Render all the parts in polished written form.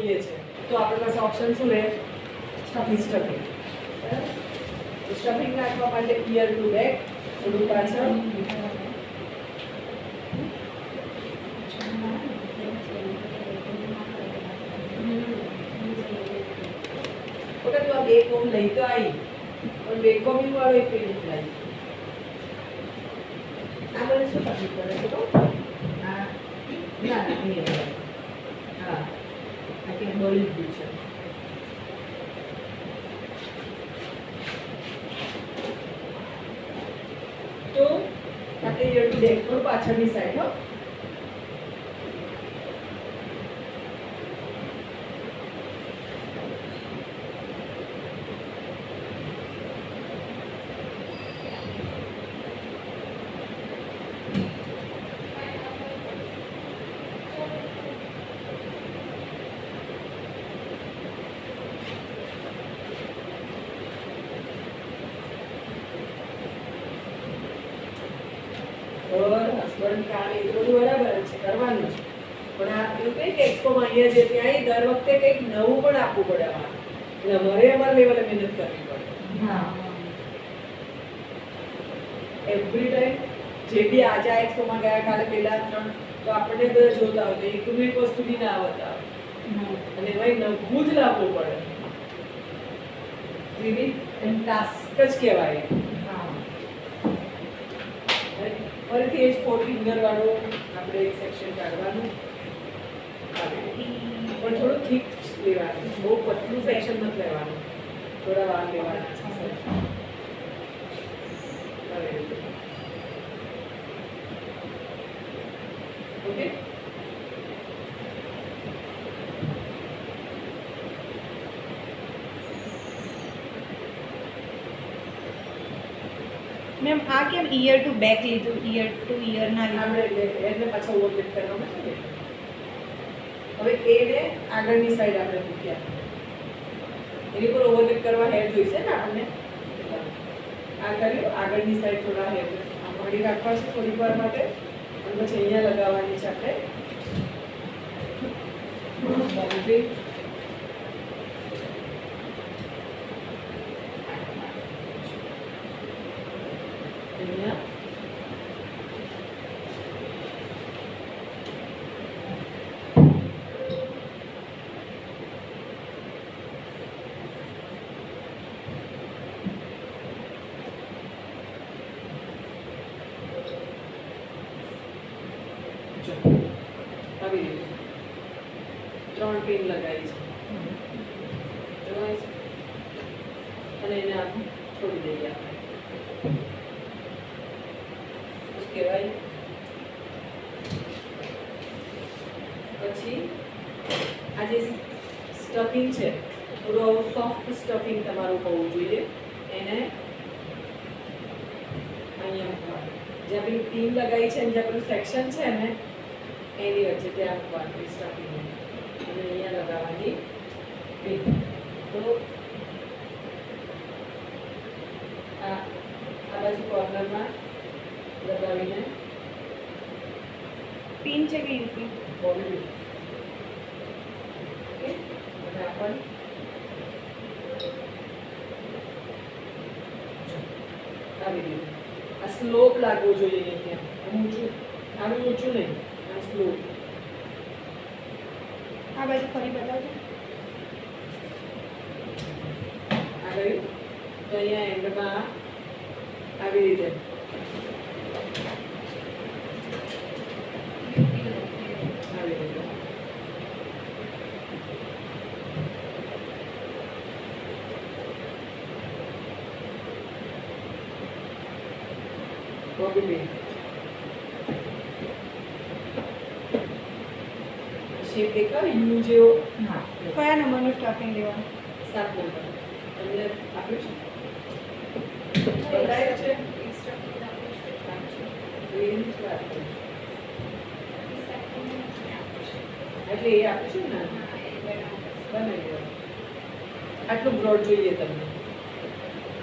જોઈએ છે તો આપણી પાસે ઓપ્શન શું રહે? સ્ટફિંગ. સ્ટફિંગ નાખવા માટે ઈયર ટુ બેક, થોડું પાછળ, ઓકે. તો આ બે કોમ લઈ તો આવી પણ બે કોમી વાળો એક પેલી લાવી. આ મને શું તકલીફ પડે છે? તો આ ના નહીં. હા, આ કે બળી ગયું છે. તો આપણે યર ટુ બેક થોડું પાછળની સાઈડ હો. હસબન્ડ કામ એ બધું બરાબર છે, કરવાનું છે, પણ આ એવું કંઈ કે એક્સપોમાં અહીંયા જે ત્યાં દર વખતે કંઈક નવું પણ આપવું પડે. એટલે અમારે અમારા લેવલે મહેનત કરવી પડે. હા, એવરી ટાઈમ જે બી આજે આ એક્સપોમાં ગયા, કાલે પેલા 3 તો આપણને બધા જોતા હોય તો એક મિનિટ વસ્તુ બી ના બતાવે અને ભાઈ નવું જ લાવવું પડે. એવી એમ ટાસ્ક જ કહેવાય. ફરીથી એ જ 4 ફિંગર વાળું આપણે એક સેક્શન કાઢવાનું, પણ થોડું થીક લેવાનું, બહુ પતલું સેક્શન નથી લેવાનું, થોડા વાર લેવાના. ઓકે. મેમ આ કેમ ઈયર ટુ બેક લીધું, ઈયર ટુ ઈયર ના લીધું? આપણે એટલે પાછા ઓવરલેપ કરવાનું છે ને. હવે એને આગળની સાઈડ આપણે મૂક્યા, એની પર ઓવરલેપ કરવા હેર જોઈશે ને આપણને. આ કર્યું, આગળની સાઈડ થોડા હેર મળી રાખવા છે થોડી વાર માટે, અને પછી અહીંયા લગાવવાની છે આપણે બાઉન્ડ્રી. અહીંયા આવી રીતે 3 પિન લગાવી છે, જોવાય છે, અને એને આમ છોડી દઈએ આપણે. શું કહેવાય? પછી આ જે સ્ટફિંગ છે થોડું આવું સોફ્ટ સ્ટફિંગ તમારું હોવું જોઈએ. એને અહીંયા મૂકવાનું, જે આપણી પિન લગાવી છે જે આપણું સેક્શન છે ને એની વચ્ચે ત્યાં મૂકવાનું સ્ટફિંગ, અને અહીંયા લગાવવાની પિન. તો આ બાજુ કોર્નરમાં લગાવીને પિન છે કે યુપી બોલી. ઓકે. અને આપણ આવી રીતે આ સ્લોપ લાગવો જોઈએ. ત્યાં ઊંચું, આનું ઊંચું નહીં, આ સ્લોપ. આ બાજુ ફરી બતાવજો. આ ગયું તો અહીંયા એન્ડમાં આવી રીતે આવી રીતે બોબી. શેપ દેખાવ યુ જેવો. હા, કયા નંબરનું સ્ટફિંગ લેવાનું? 7 નંબર તમને આપ્યું છે, બતાવ્યું છે. એટલે એ આપીશું ને બનાવી દો. આટલું બ્રોડ જોઈએ તમને.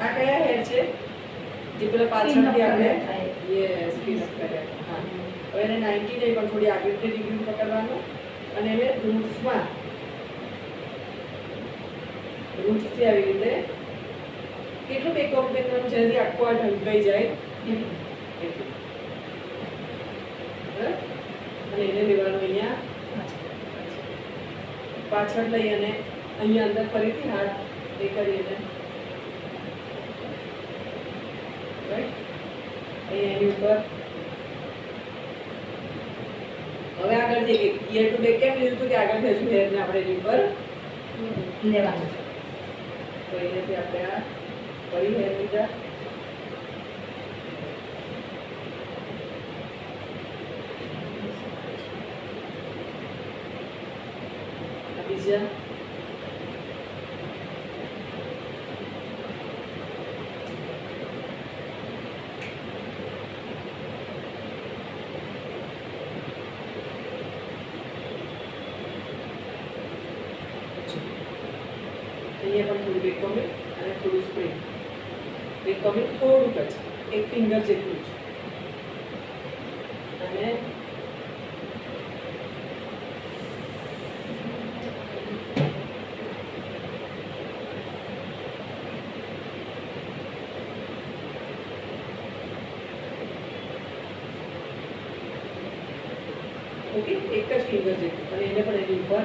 આ કયા હેર છે જે પેલા પાછળથી આપણે યસ પીસ કર્યા? હા, હવે એને 90 નહીં પણ થોડી આગળથી ડિગ્રી પકડવાનું અને એને રૂટ્સમાં રૂટથી આવી રીતે કેટલું બેકઅપ કરવાનું જેનાથી આખું આ ઢંકાઈ જાય એટલું. બરાબર? અને એને લેવાનું અહીંયા પાછળ લઈ અને અહીંયા અંદર ફરીથી હાથ એ કરીને રાઈટ અહીંયા એની ઉપર હવે આગળ જઈએ ઈયર ટુ બેક કેમ લીધું હતું કે આગળ હજુ હેરને આપણે એની ઉપર લેવાનું. તો અહીંયાથી આપણે આ ફરી હેર લીધા આ બીજા અહીંયા પણ થોડું બેકમી અને થોડું સ્પ્રિંગ બેકમી થોડુંક જ એક ફિંગર જેટલું જ અને ઓકે એક જ ફિંગર જેટલું અને એને પણ એની ઉપર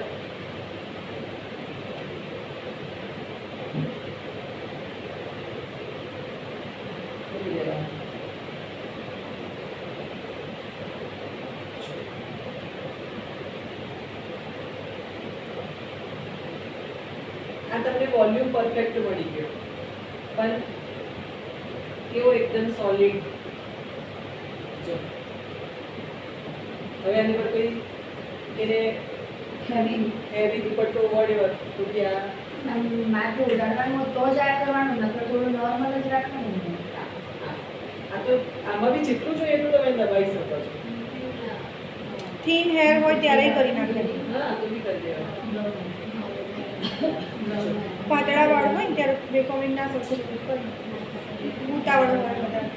આ તમને વોલ્યુમ પરફેક્ટ મળી ગયો પણ કેવો એકદમ સોલિડ જો હવે આની પર કોઈ એને હેવી દુપટ્ટો વોડેવર તો ત્યાં માથું ઉડાડવાનું તો જ આ કરવાનું, નકર થોડું નોર્મલ જ રાખવાનું. આ તો આમાં બી જેટલું જોઈએ એટલું તમે દબાઈ શકો છો. થીન હેર હોય ત્યારે કરી નાખે. હા તો બી કરી દેવાનું. પાતળા વાળ હોય ને ત્યારે બેકમિંગ ના સક્સેસ કરી ઉતાવળ હોય બધા.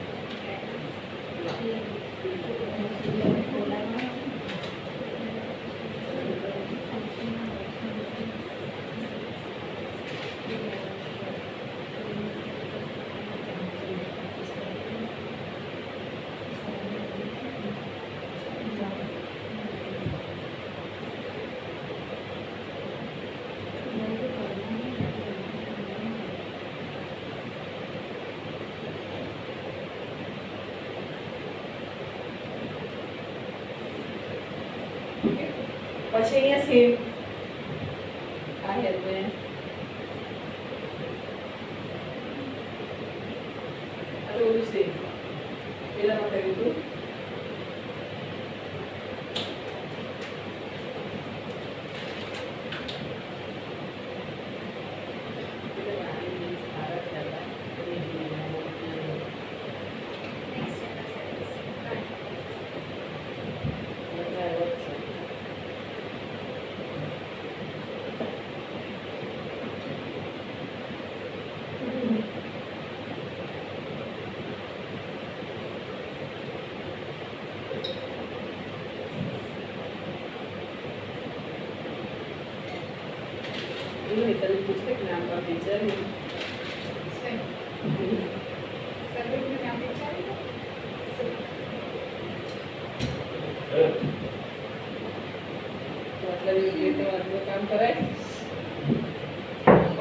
પછી અહીંયા સેમ આ હેરને આ ઓલું સેમ પેલામાં કર્યું હતું ini tadi pusat kenapa bicara ini? Buat lagi gitu, buat kamu keren,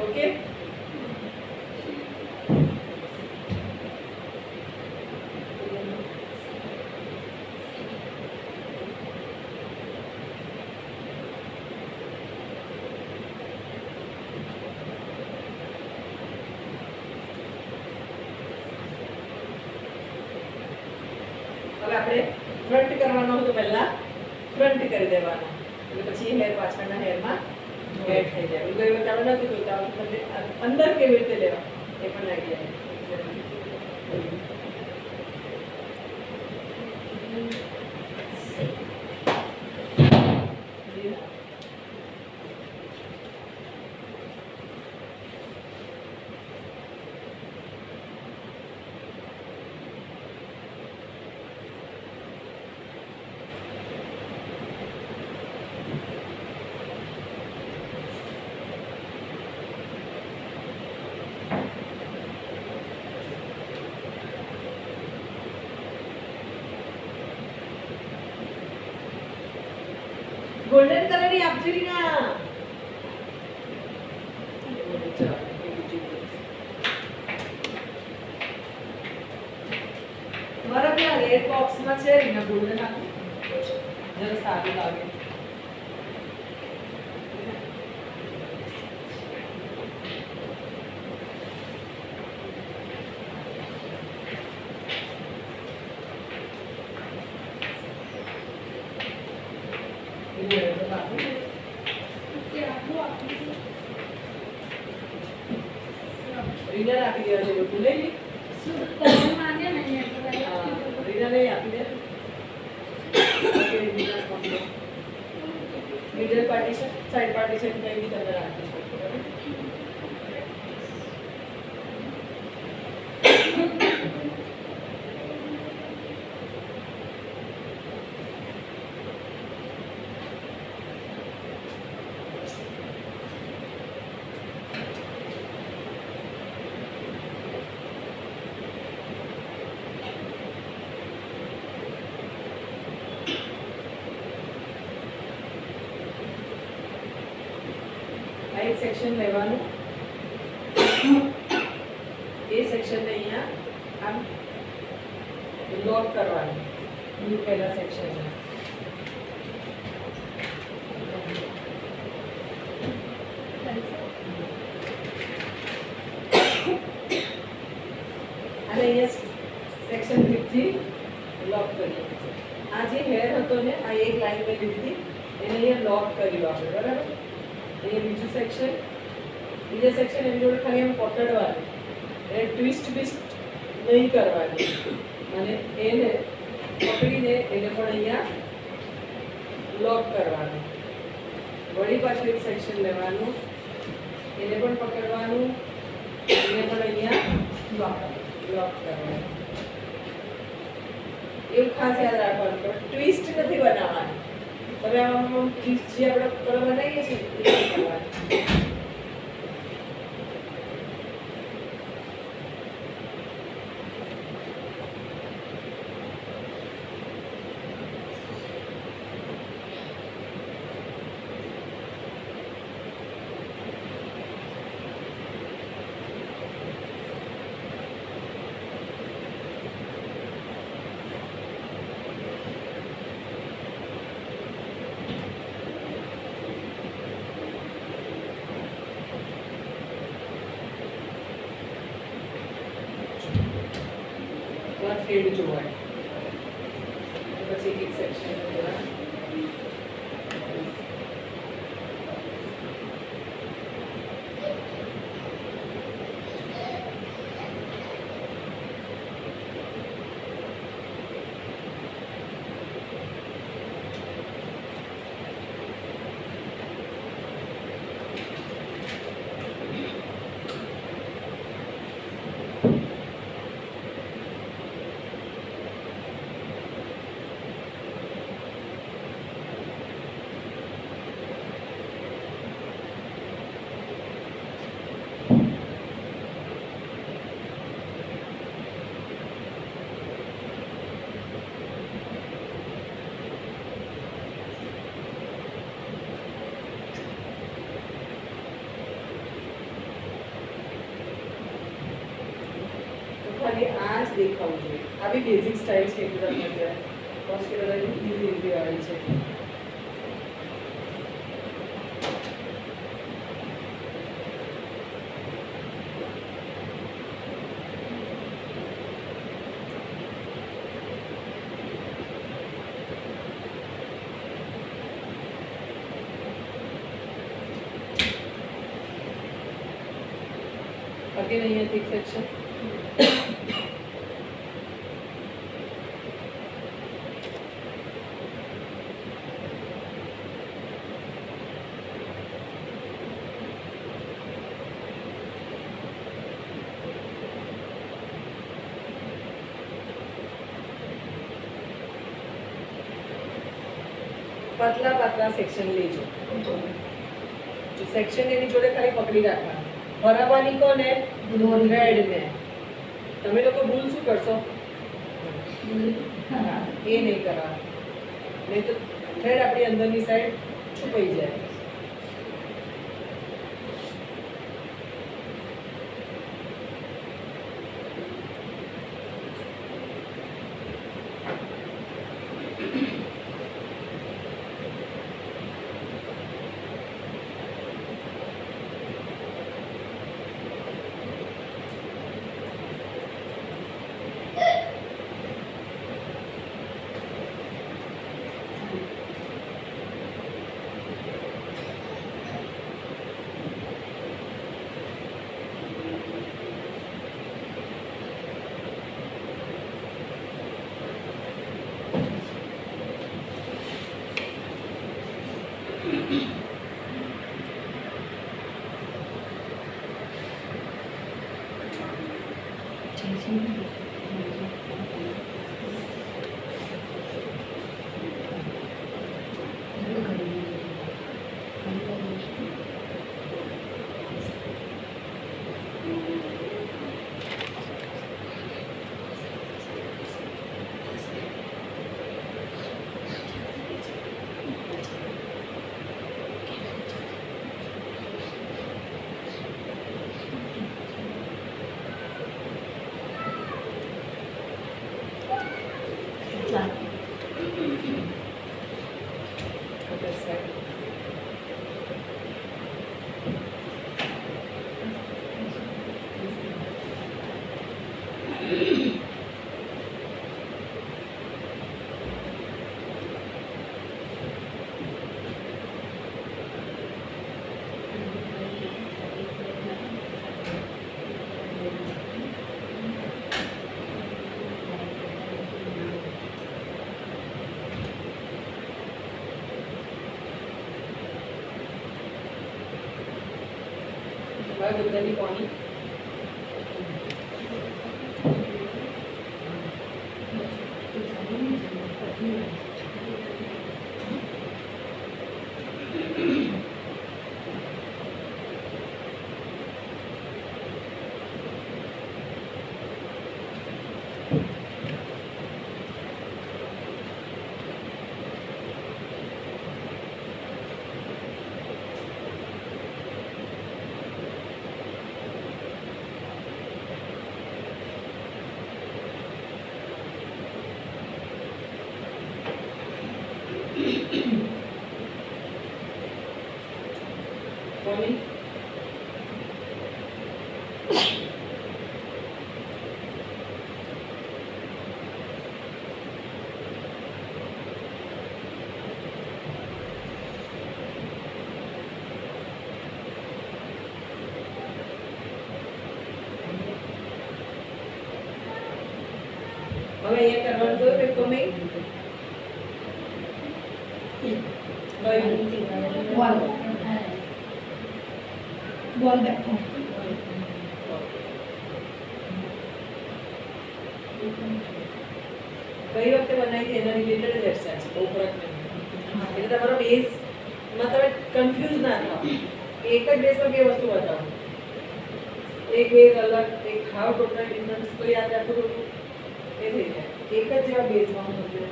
oke? હવે આપણે ફ્રન્ટ કરવાનો તો પહેલા ફ્રન્ટ કરી દેવાનો એટલે પછી હેર પાછળના હેરમાં એડ થઈ જાય. એવું કોઈ વખત આપણે નથી જોતા, તમને અંદર કેવી રીતે લેવા એ પણ આઈડિયા. ગોલ્ડન કલર ની આપજે રીના. ચાલો, એ બીજી બોક્સ. મારા પેલા રેડ બોક્સમાં છે રીના ગોલ્ડન આપી. જરા સારું લાગે. રીના આપી દેવા છે તું લઈ લે. રીના ને આપી દે. મિડલ પાર્ટીશન સાઈડ પાર્ટીશન કઈ બી તમે રાખી શકો. આ એક સેક્શન લેવાનું. એ સેક્શનને અહીંયા આમ લોક કરવાનું. બ્લુ પહેલા સેક્શનમાં અને અહીંયા સેક્શન 5 થી લોક કરીએ. આ જે હેર હતો ને આ એક લાઈન મેં લીધી એને અહીંયા લોક કર્યું આપણે બરાબર. ये बीजू सेक्शन बीजा सेक्शन एनी जोड़े खाली हम पकड़वानी ए ट्विस्ट ट्विस्ट नहीं करवानी અને એને પકડીને એને પણ અહીંયા લોક કરવાનું. વળી પાછું એક સેક્શન લેવાનું એને પણ પકડવાનું એને પણ અહીંયા લોક કરવાનું. એવું ખાસ યાદ રાખવાનું પણ ટ્વિસ્ટ નથી બનાવવાની. તમે આમાં ટ્વિસ્ટ જે આપણે બનાવીએ છીએ એ કરવાની. થ્રેડ જોવાય પછી એક સેક્શન ખાલી આ જ દેખાવું જોઈએ. આ બી બેઝિક સ્ટાઇલ છે એકદમ અત્યારે હોસ્પિટલ ઇઝી આવી છે. again અહીંયા thick section पतला पतला सेक्शन लेजो जो सेक्शन एनी जोड़े खाली पकड़ी રાખવાનું ભરાવાની કોને થ્રેડ ને તમે લોકો ભૂલ શું કરશો એ નહીં કરવાનું નહીં તો થ્રેડ આપણી અંદરની સાઈડ છુપાઈ જાય. Other side. હવે બધાની કોની કોની હવે અહીંયા કરવાનું જોયું કે તમે બોલ બેક કઈ વખતે બનાવી હતી એના રિલેટેડ જ એક્સરસાઇઝ છે, બહુ ફરક નહીં. એટલે તમારો બેઝમાં તમે કન્ફ્યુઝ ના થાઓ. એક જ બેઝમાં બે વસ્તુ બતાવો. એક બેઝ અલગ, એક હાવ ટોટલ ડિફરન્સ, તો યાદ રાખો તો એ થઈ જાય. એક જ જેવા બેઝમાં હું બધું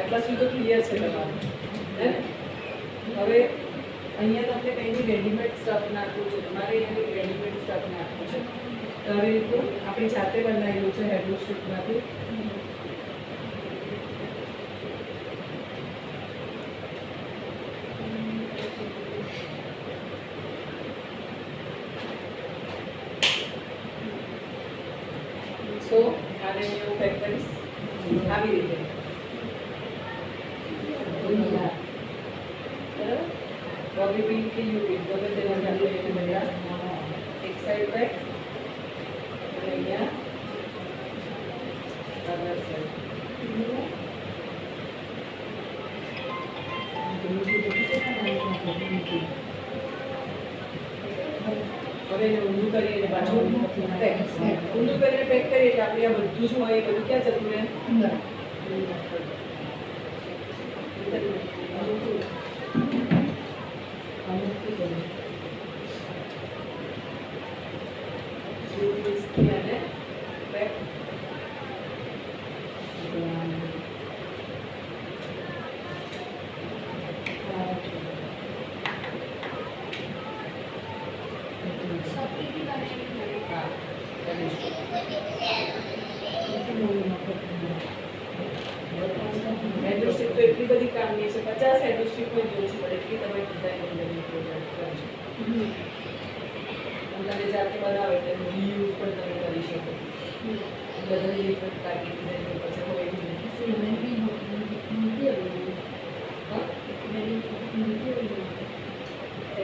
આટલા સુધી તો ક્લિયર છે તમારું, હે ને? હવે અહીંયા તમને કંઈ રેડીમેડ સ્ટફ નાખવું છે, તમારે અહીંયાથી રેડીમેડ સ્ટફ નાખવું છે. તો આવી રીતનું આપણી જાતે બનાવેલું છે હેડલું સ્ટ્રીપમાંથી. સો આને હું એવું પેક કરીશ આવી રીતે. બરાબર? બોબી પિન કે યુ પિન ગમે તે લગાવી એટલે બધા એક સાઈડ બેક અને અહીંયા અધર સાઈડ. એને ઊંધું કરીને પાછું પેક ઊંધું કરીને પેક કરીએ એટલે આપણે આ બધું જ હોય એ બધું ક્યાં જતું રહે અને પેક હેડ્રોસ્ટ્રીપ તો એટલી બધી કામની છે 50 હેડ્રોસ્ટ્રીપ પણ જોવું પડે એટલી તમે ડિઝાઇન તમે જાતે બનાવો એટલે રીયુઝ પણ તમે કરી શકો બધાની ડિફરન્ટ ટાઈપની ડિઝાઇન પછી હોય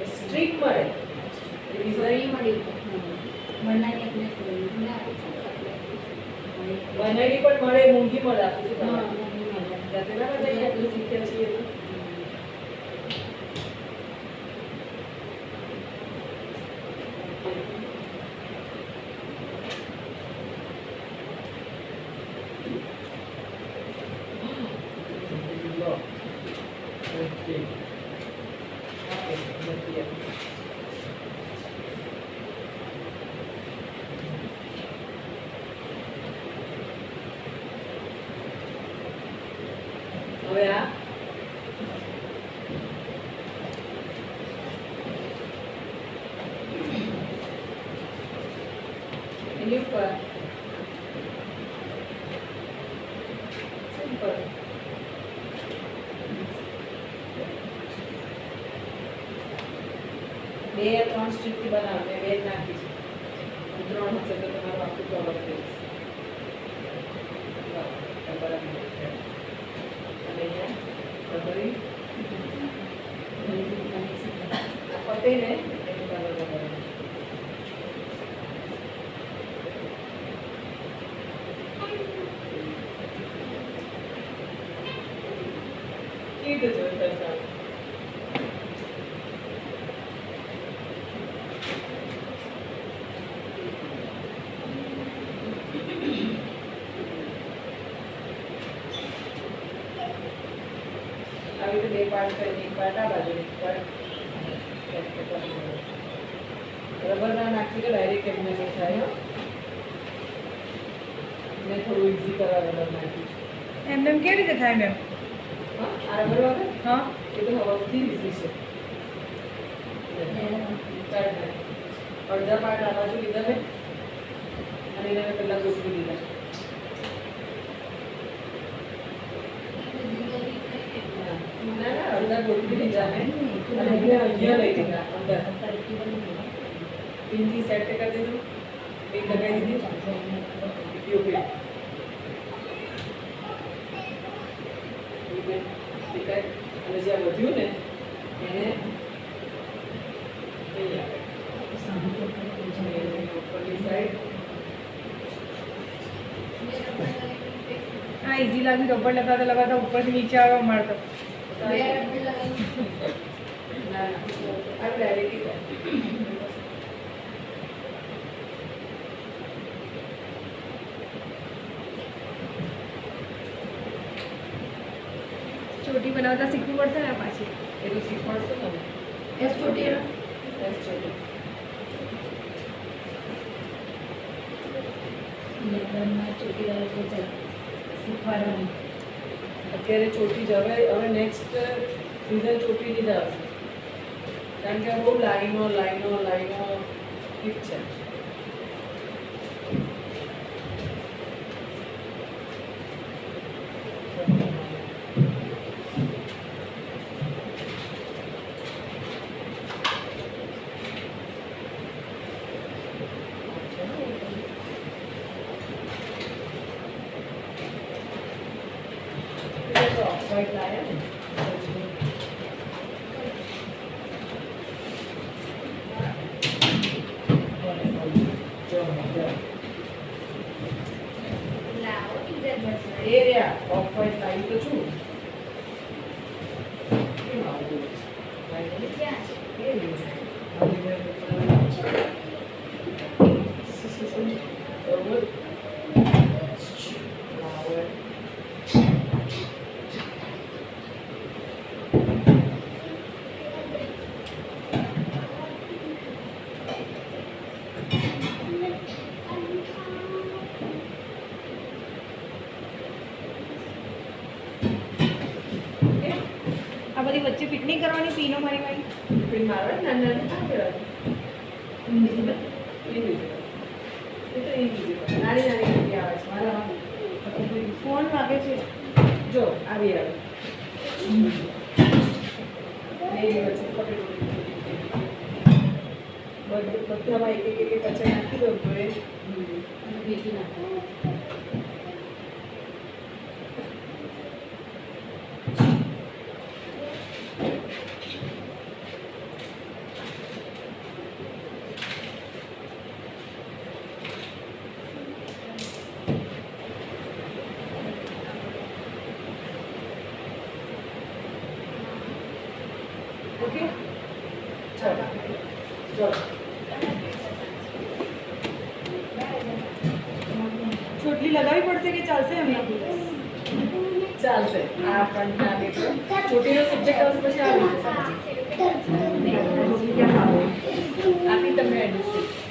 સ્ટ્રીક મળે ડિઝાઇન બનાવી પણ મળે મોંઘી મળે આપું છું જાતે ના બનાવીએ એટલું શીખ્યા છીએ તો હવે આ એની ઉપર સિમ્પલ બે ત્રણ સ્ટ્રીપથી બનાવો મેં બે જ નાખી છે ત્રણ હશે તો તમારું આખું કવર થઈ જશે બરાબર પતે ને કીધું જોયું આવી રીતે બે પાર્ટ કરીને એક પાર્ટ આ બાજુ એક પાર્ટ રબર ના નાખી તો ડાયરેક્ટ એમને નહીં થાય મેં થોડું ઇઝી કરવા રબર નાખ્યું છે એમને કેવી રીતે થાય મેમ હા આ રબર વગર હા એ તો હવાથી ઇઝી છે અડધા પાર્ટ આ બાજુ લીધા મેં અને એને મેં પહેલાં ગોઠવી દીધા ના ના અડધા ગોઠવી દીધા મેં અને એને અહીંયા લઈ દીધા અંદર પિનથી સેટ કરી દીધું પિન લગાવી દીધી યોગ્ય અને જ્યાં વધ્યું ને એને ઉપરની સાઈડ હા ઇઝી લાગ્યું રબર લગાવતા લગાવતા ઉપરથી નીચે આવવા મળતો ના ના આ ક્લેરિટી ચોટી બનાવતા શીખવું પડશે ને પાછી એ તો શીખવાડશો તમે એસ ચોટી એસ ચોટી શીખવાડવાનું અત્યારે ચોટી જ હવે નેક્સ્ટ સિઝન ચોટીની જ આવશે કારણ કે બહુ લાઈનો ઠીક છે white lion. Area of white lion to choose. Fit નહીં કરવાની પીનો મારી ભાઈ પિન મારવા નાના નાના કહેવાય ઇન્વિઝિબલ ઇન્વિઝિબલ એ તો ઇન્વિઝિબલ નાની નાની રીતે આવે છે મારા ફોન વાગે છે જો આવી આવે બે દિવસ બધામાં એક એક કચરા નાખી દઉં તો એ ભેગી નાખો ઓકે ચાલો ચાલો ચોટલી લગાવવી પડશે કે ચાલશે હમણાં ચાલશે આ પણ ના લેતો ચોટીનો સબ્જેક્ટ આવશે પછી આવી જશે આપી તમને એડજસ્ટ